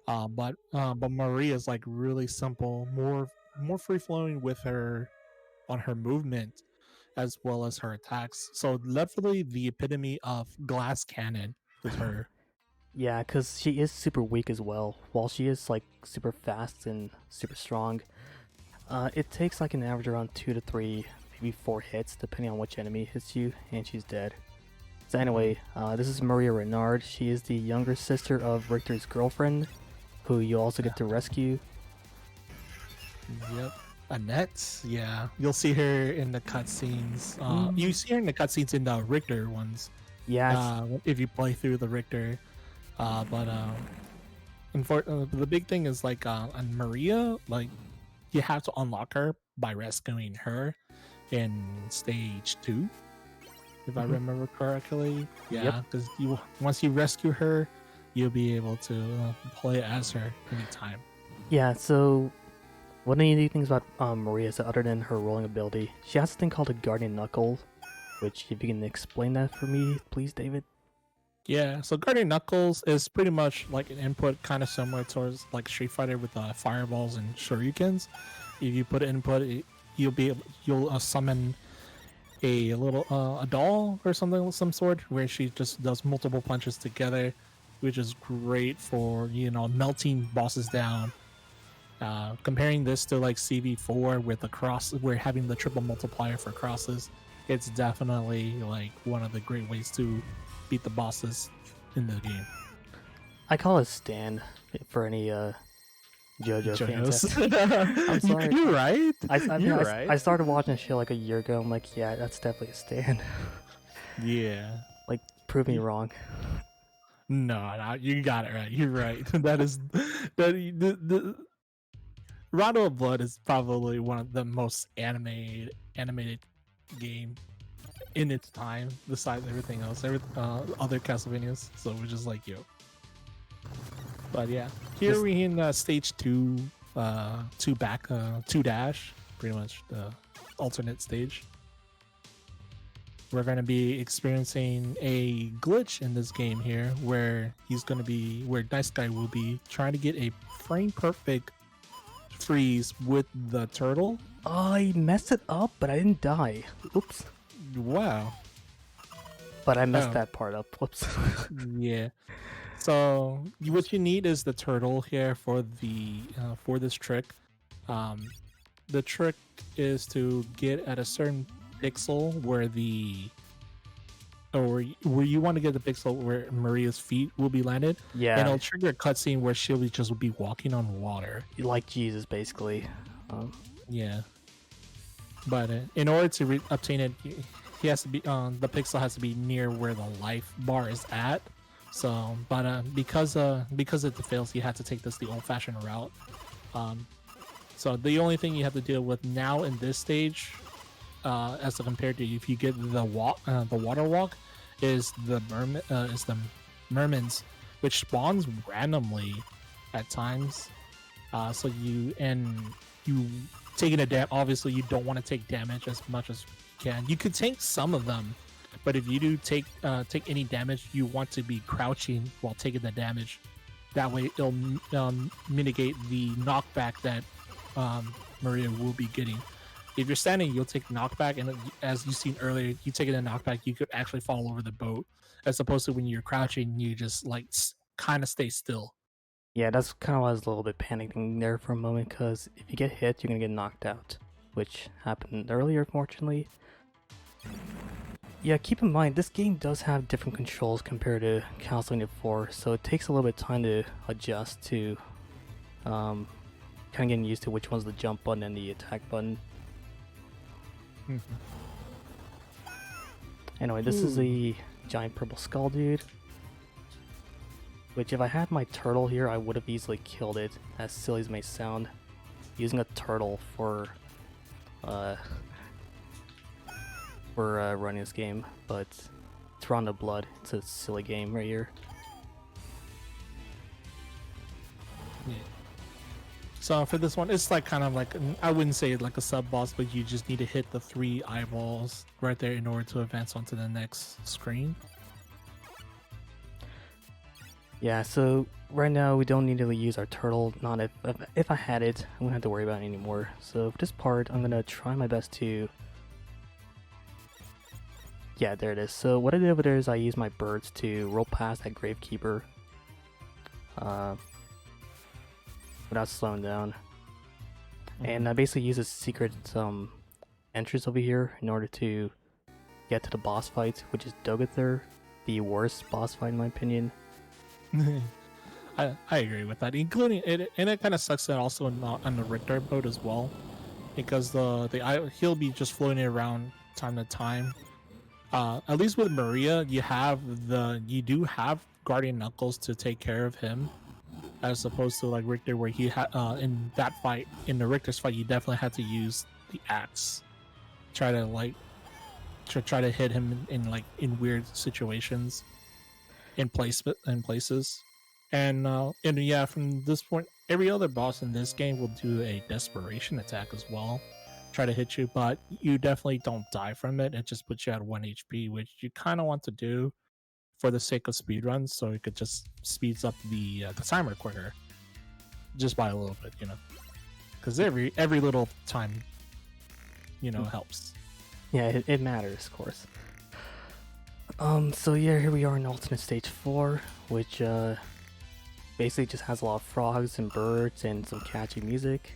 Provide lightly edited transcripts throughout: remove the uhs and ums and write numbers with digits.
But Maria is like really simple, more free flowing with her on her movement as well as her attacks. So literally the epitome of glass cannon is her. Yeah, because she is super weak as well. While she is like super fast and super strong, it takes like an average around 2 to 3, maybe 4 hits, depending on which enemy hits you, and she's dead. So anyway, this is Maria Renard. She is the younger sister of Richter's girlfriend, who you also get to rescue. Yep. Annette, yeah, you'll see her in the cutscenes. You see her in the cutscenes in the Richter ones. Yeah, If you play through the Richter, but the big thing is like on Maria, like you have to unlock her by rescuing her in stage 2, if I remember correctly. Yep. Yeah, because once you rescue her, you'll be able to play as her anytime. Yeah, so one of the neat things about Maria is that other than her rolling ability, she has a thing called a Guardian Knuckle, which if you can explain that for me, please, David. Yeah, so Guardian Knuckles is pretty much like an input kind of similar towards like Street Fighter with fireballs and shurikens. If you put input, you'll summon a little a doll or something of some sort where she just does multiple punches together, which is great for melting bosses down. Comparing this to like CV4 with the cross, we're having the triple multiplier for crosses. It's definitely like one of the great ways to beat the bosses in the game. I call it Stan for any JoJo fans. I'm sorry. You're right. You're I started watching the show like a year ago. I'm like, yeah, that's definitely a Stan. Yeah. Like, prove me wrong. No, you got it right. You're right. That is the Rondo of Blood is probably one of the most animated game in its time, besides everything else, other Castlevanias. So we're just like, yo. But yeah, here we in stage 2, 2 dash, pretty much the alternate stage. We're going to be experiencing a glitch in this game here, where Nice Guy will be trying to get a frame perfect freeze with the turtle. I messed it up, but I didn't die. Oops. Wow. But I messed that part up. Whoops. Yeah. So what you need is the turtle here for this trick. The trick is to get at a certain pixel where you want to get the pixel where Maria's feet will be landed. Yeah. And it'll trigger a cutscene where she'll just be walking on water. Like Jesus, basically. Yeah. But in order to obtain it, he has to be the pixel has to be near where the life bar is at. So, but because it fails, you have to take the old-fashioned route. So the only thing you have to deal with now in this stage, as compared to if you get the water walk, is the mermaids, which spawns randomly at times. So you taking a damage. Obviously, you don't want to take damage as much as you can. You could take some of them, but if you do take any damage, you want to be crouching while taking the damage. That way, it'll mitigate the knockback that Maria will be getting. If you're standing, you'll take knockback, and as you've seen earlier, you take a knockback, you could actually fall over the boat, as opposed to when you're crouching, you just like kind of stay still. Yeah, that's kind of why I was a little bit panicking there for a moment, because if you get hit, you're gonna get knocked out, which happened earlier, fortunately. Yeah, keep in mind, this game does have different controls compared to Castlevania 4, so it takes a little bit of time to adjust to kind of getting used to which one's the jump button and the attack button. Anyway, this is a giant purple skull dude, which if I had my turtle here, I would have easily killed it, as silly as it may sound. Using a turtle for running this game, but it's Rondo Blood. It's a silly game right here. Yeah. So for this one, it's like kind of like, I wouldn't say like a sub boss, but you just need to hit the 3 eyeballs right there in order to advance onto the next screen. Yeah, so right now we don't need to use our turtle. Not if I had it, I wouldn't have to worry about it anymore. So for this part, I'm gonna try my best to. Yeah, there it is. So what I did over there is I used my birds to roll past that gravekeeper, without slowing down, and I basically used a secret entrance over here in order to get to the boss fight, which is Dogather, the worst boss fight in my opinion. I agree with that, including it, and it kind of sucks that also on the Richter mode as well, because he'll be just floating around time to time. At least with Maria, you do have Guardian Knuckles to take care of him, as opposed to like Richter, where he had in that fight, in the Richter's fight, you definitely had to use the axe, try to hit him in weird situations, in places. And yeah, from this point, every other boss in this game will do a desperation attack as well, try to hit you, but you definitely don't die from it. It just puts you at 1 HP, which you kind of want to do for the sake of speedruns, so it could just speeds up the timer quicker, just by a little bit, because every little time, helps. Yeah, it matters, of course. So yeah, here we are in alternate stage 4, which basically just has a lot of frogs and birds and some catchy music.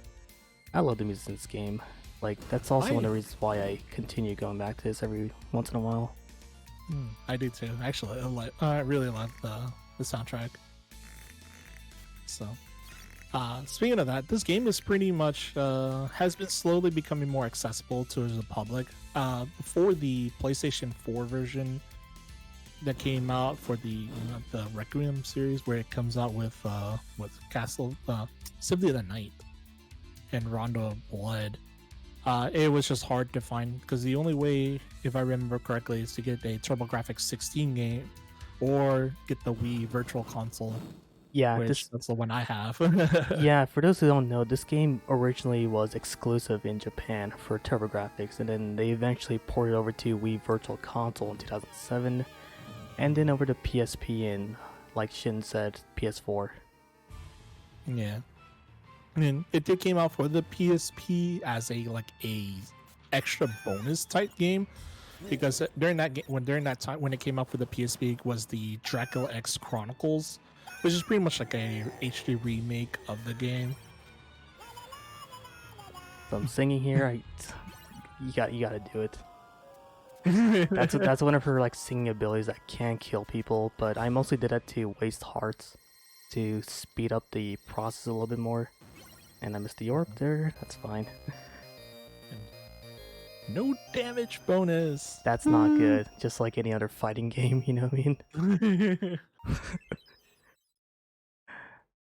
I love the music in this game. Like, that's also one of the reasons why I continue going back to this every once in a while. I do too. Actually, I really like the soundtrack. So, speaking of that, this game is pretty much has been slowly becoming more accessible to the public. For the PlayStation 4 version that came out for the Requiem series, where it comes out with Symphony of the Night and Rondo of Blood. It was just hard to find, because the only way, if I remember correctly, is to get a TurboGrafx 16 game or get the Wii Virtual Console. Yeah, that's the one I have. Yeah, for those who don't know, this game originally was exclusive in Japan for TurboGrafx, and then they eventually ported over to Wii Virtual Console in 2007, and then over to PSP and, like Shin said, PS4. Yeah. I mean, it did came out for the PSP as a extra bonus type game, because during that time when it came out for the PSP was the Dracula X Chronicles, which is pretty much like a HD remake of the game. So I'm singing here. You gotta do it. That's one of her singing abilities that can kill people, but I mostly did that to waste hearts, to speed up the process a little bit more. And I missed the orb there. That's fine. No damage bonus. That's not good. Just like any other fighting game, you know what I mean?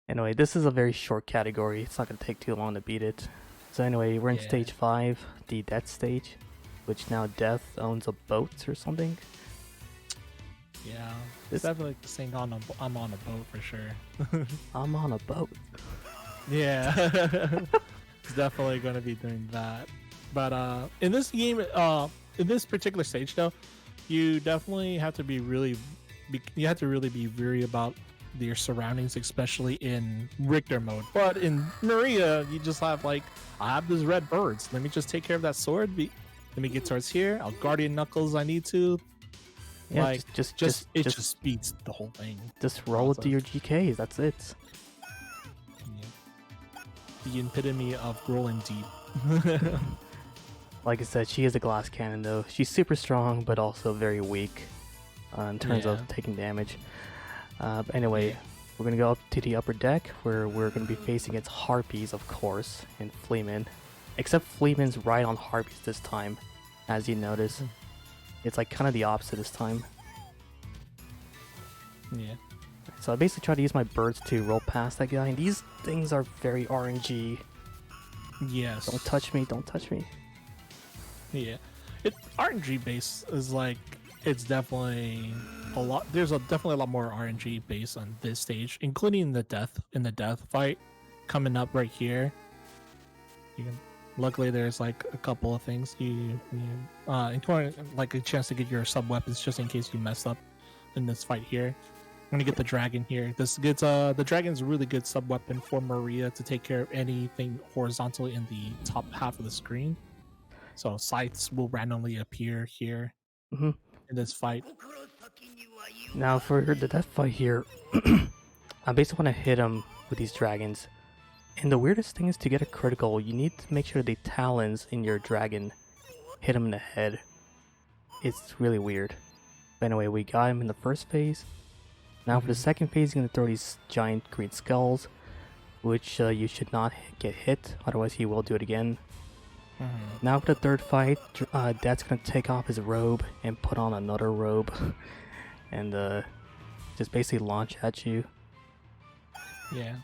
Anyway, this is a very short category. It's not going to take too long to beat it. So anyway, we're in stage 5, the Death stage, which now Death owns a boat or something. Yeah, it's definitely like saying I'm on a boat for sure. I'm on a boat. Yeah, it's definitely going to be doing that. But in this game, in this particular stage though, you definitely have to be really weary about your surroundings, especially in Richter mode. But in Maria, you just have I have these red birds. Let me just take care of that sword. Let me get towards here. I'll Guardian Knuckles. I need to. Yeah, just beats the whole thing. Just roll it to your GKs. That's it. Yeah. The epitome of rolling deep. Like I said, she is a glass cannon though. She's super strong, but also very weak in terms of taking damage. But anyway, we're going to go up to the upper deck, where we're going to be facing against Harpies, of course, and Fleeman. Except Fleeman's right on Harpies this time, as you notice. It's kind of the opposite this time. Yeah. So I basically try to use my birds to roll past that guy, and these things are very RNG. Yes. Don't touch me, don't touch me. Yeah. RNG base is it's definitely a lot. There's definitely a lot more RNG based on this stage, including the death fight coming up right here. Luckily, there's a couple of things including a chance to get your sub weapons just in case you mess up in this fight here. gonna get the dragon here. This gets the dragon's a really good sub weapon for Maria to take care of anything horizontally in the top half of the screen. So scythes will randomly appear here Hmm. in this fight. Now for the death fight here, I basically want to hit him with these dragons. And the weirdest thing is to get a critical, you need to make sure the talons in your dragon hit him in the head. It's really weird. But anyway, we got him in the first phase. Now for the second phase, he's going to throw these giant green skulls, which you should not get hit, otherwise he will do it again. Now for the third fight, Dad's going to take off his robe and put on another robe and just basically launch at you. Yeah,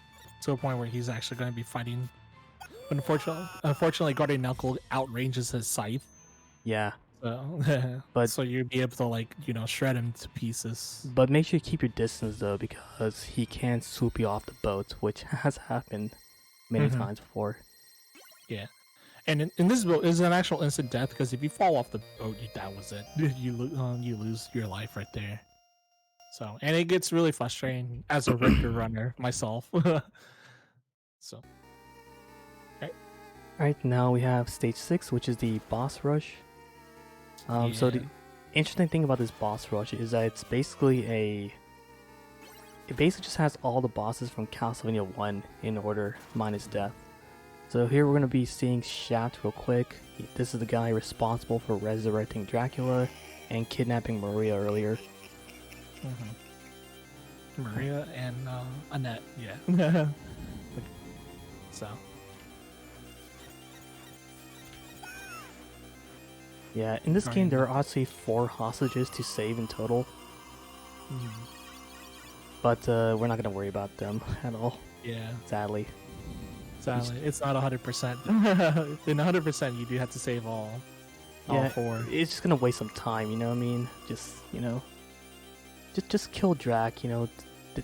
to a point where he's actually going to be fighting. But unfortunately, Guardian Knuckle outranges his scythe. Yeah. But so you'd be able to, like, you know, shred him to pieces. But make sure you keep your distance though, because he can swoop you off the boat, which has happened many times before. Yeah, and in this boat is an actual instant death, because if you fall off the boat, that was it. You lose your life right there. So, and it gets really frustrating as a Richter runner myself. So, Alright, now we have stage 6, which is the boss rush. So the interesting thing about this boss rush is that it's basically it basically just has all the bosses from Castlevania 1 in order, minus death. So here we're going to be seeing Shaft real quick. This is the guy responsible for resurrecting Dracula and kidnapping Maria earlier. Maria and Annette, yeah. So. Yeah, in this game there are actually 4 hostages to save in total. But we're not going to worry about them at all. Yeah. Sadly. It's not 100%. In 100%, you do have to save all 4. It's just going to waste some time, you know what I mean? Just, you know, just kill Drac, you know,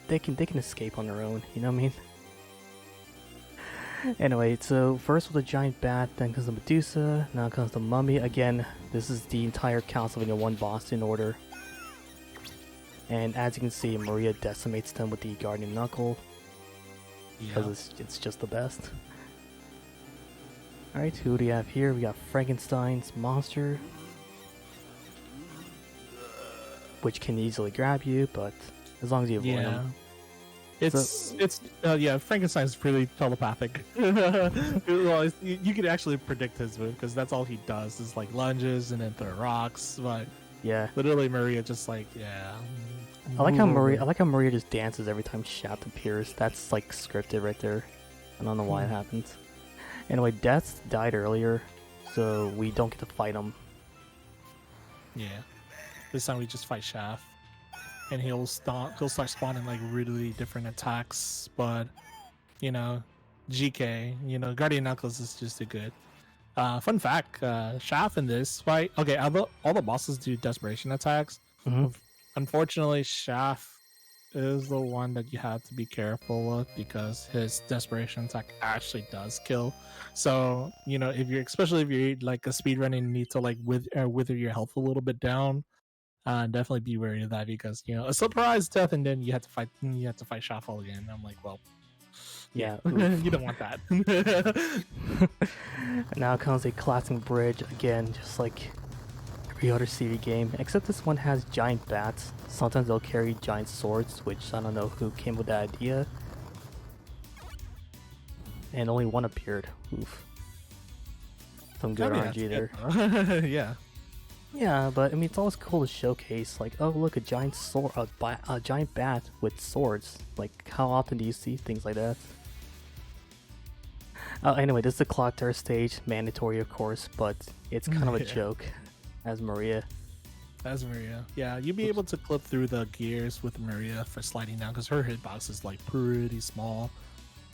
they can escape on their own, you know what I mean? Anyway, so first with the giant bat, then comes the Medusa, now comes the mummy. Again, this is the entire Castlevania 1 boss in order. And as you can see, Maria decimates them with the Guardian Knuckle. Because it's just the best. Alright, who do we have here? We got Frankenstein's monster, which can easily grab you, but as long as you avoid him. Frankenstein's pretty telepathic. Well, you can actually predict his move, because that's all he does is like lunges and then throw rocks. But yeah, literally Maria just like I like how Maria just dances every time Shaft appears. That's like scripted right there. I don't know why it happens. Anyway, Death died earlier, so we don't get to fight him. Yeah, this time we just fight Shaft. And he'll start spawning like really different attacks, but you know, GK, you know, Guardian Knuckles is just a good. Fun fact: Shaft in this fight, okay, all the bosses do desperation attacks. Unfortunately, Shaft is the one that you have to be careful with, because his desperation attack actually does kill. So you know, especially if you're like a speedrunning and need to like wither your health a little bit down. Definitely be wary of that, because you know, a surprise death and then you have to fight Shuffle again. I'm like, well, yeah. You don't want that. Now comes a classic bridge again, just like every other CV game, except this one has giant bats. Sometimes they'll carry giant swords, which I don't know who came with that idea. And only one appeared. Oof. Some good RNG there. Yeah. Yeah, but I mean, it's always cool to showcase, like, oh look, a giant sword, a giant bat with swords. Like, how often do you see things like that? Anyway, this is the Clock Tower stage, mandatory of course, but it's kind of a joke as Maria. Yeah, you'll be able to clip through the gears with Maria for sliding down, because her hitbox is like pretty small.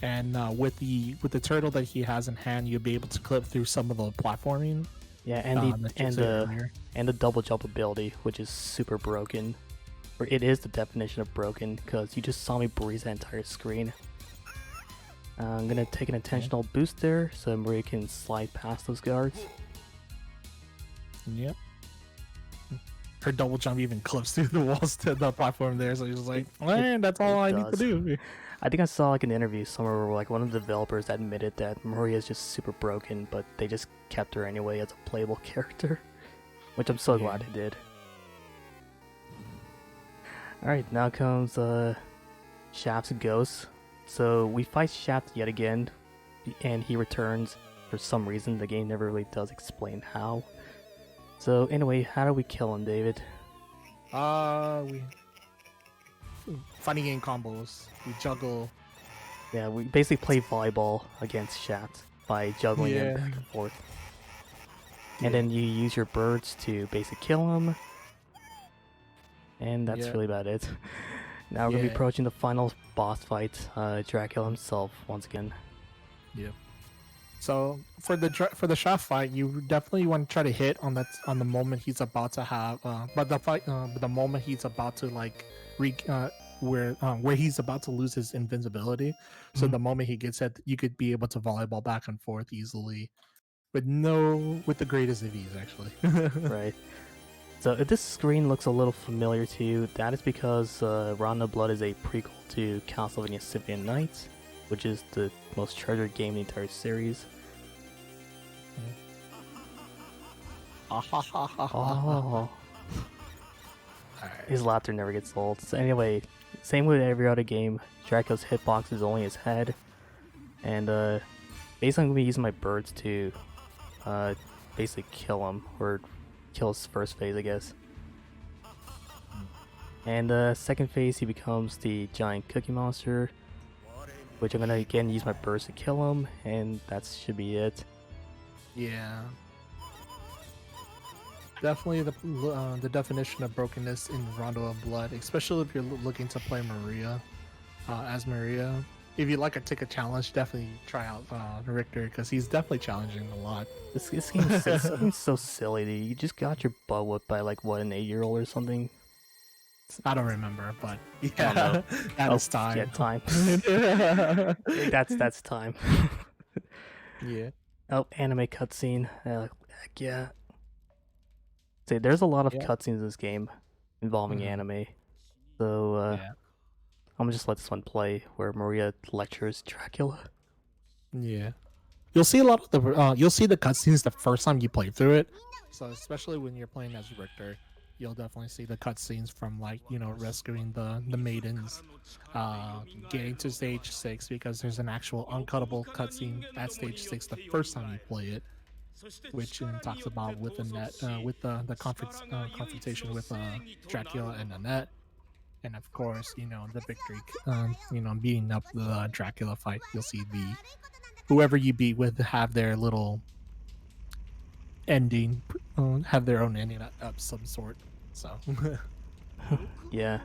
And with the turtle that he has in hand, you'll be able to clip through some of the platforming. Yeah, and the double jump ability, which is super broken. Or it is the definition of broken, because you just saw me breeze the entire screen. I'm gonna take an intentional boost there, so Maria can slide past those guards. Yep. her double jump even close to the walls to the platform there. So he was like, "Man, that's all I need to do." I think I saw like an interview somewhere where like one of the developers admitted that Maria's just super broken, but they just kept her anyway as a playable character, which I'm so glad they did. Alright, now comes Shaft's ghost. So we fight Shaft yet again, and he returns for some reason. The game never really does explain how. So anyway, how do we kill him, David? We fighting game combos. We juggle. Yeah, we basically play volleyball against Shaft by juggling him back and forth. And then you use your birds to basically kill him. And that's really about it. Now we're going to be approaching the final boss fight, Dracula himself, once again. Yep. So for the Shaft fight, you definitely want to try to hit on the moment he's about to have, but the moment he's about to like where he's about to lose his invincibility. So the moment he gets it, you could be able to volleyball back and forth easily, with the greatest of ease, actually. Right. So if this screen looks a little familiar to you, that is because Rondo Blood is a prequel to Castlevania Symphony of Night, which is the most treasured game in the entire series. Oh. His laughter never gets old. So anyway, same with every other game, Dracula's hitbox is only his head. And basically I'm going to be using my birds to basically kill him, or kill his first phase, I guess. And second phase, he becomes the giant cookie monster, which I'm gonna again use my burst to kill him, and that should be it. Yeah. Definitely the definition of brokenness in Rondo of Blood, especially if you're looking to play Maria as Maria. If you like a ticket challenge, definitely try out Richter, because he's definitely challenging a lot. This game's so silly, dude. You just got your butt whipped by like what, an 8-year-old or something? I don't remember, but yeah, that's time. Yeah, time. that's time. Yeah. Oh, anime cutscene. Heck yeah. See, there's a lot of cutscenes in this game involving anime. So I'm gonna just let this one play where Maria lectures Dracula. Yeah. You'll see a lot of the you'll see the cutscenes the first time you play through it. So especially when you're playing as Richter, you'll definitely see the cutscenes from, like, you know, rescuing the maidens, getting to stage 6, because there's an actual uncuttable cutscene at stage 6 the first time you play it, which talks about with the confrontation with Dracula and Annette, and of course, you know, the victory, you know, beating up the Dracula fight. You'll see whoever you beat with have their little ending, have their own ending of some sort. So yeah,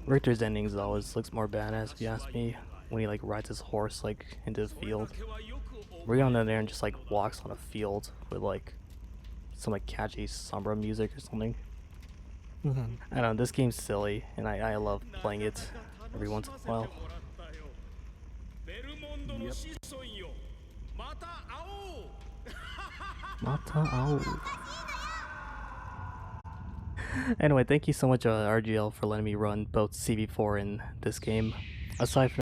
Richter's endings always looks more badass, if you ask me, when he like rides his horse like into the field. We're going down there and just like walks on a field with like some like catchy Sombra music or something. I don't know, this game's silly, and I love playing it every once in a while. Yep. Mata ao. Anyway, thank you so much RGL for letting me run both CV4 and this game. Aside from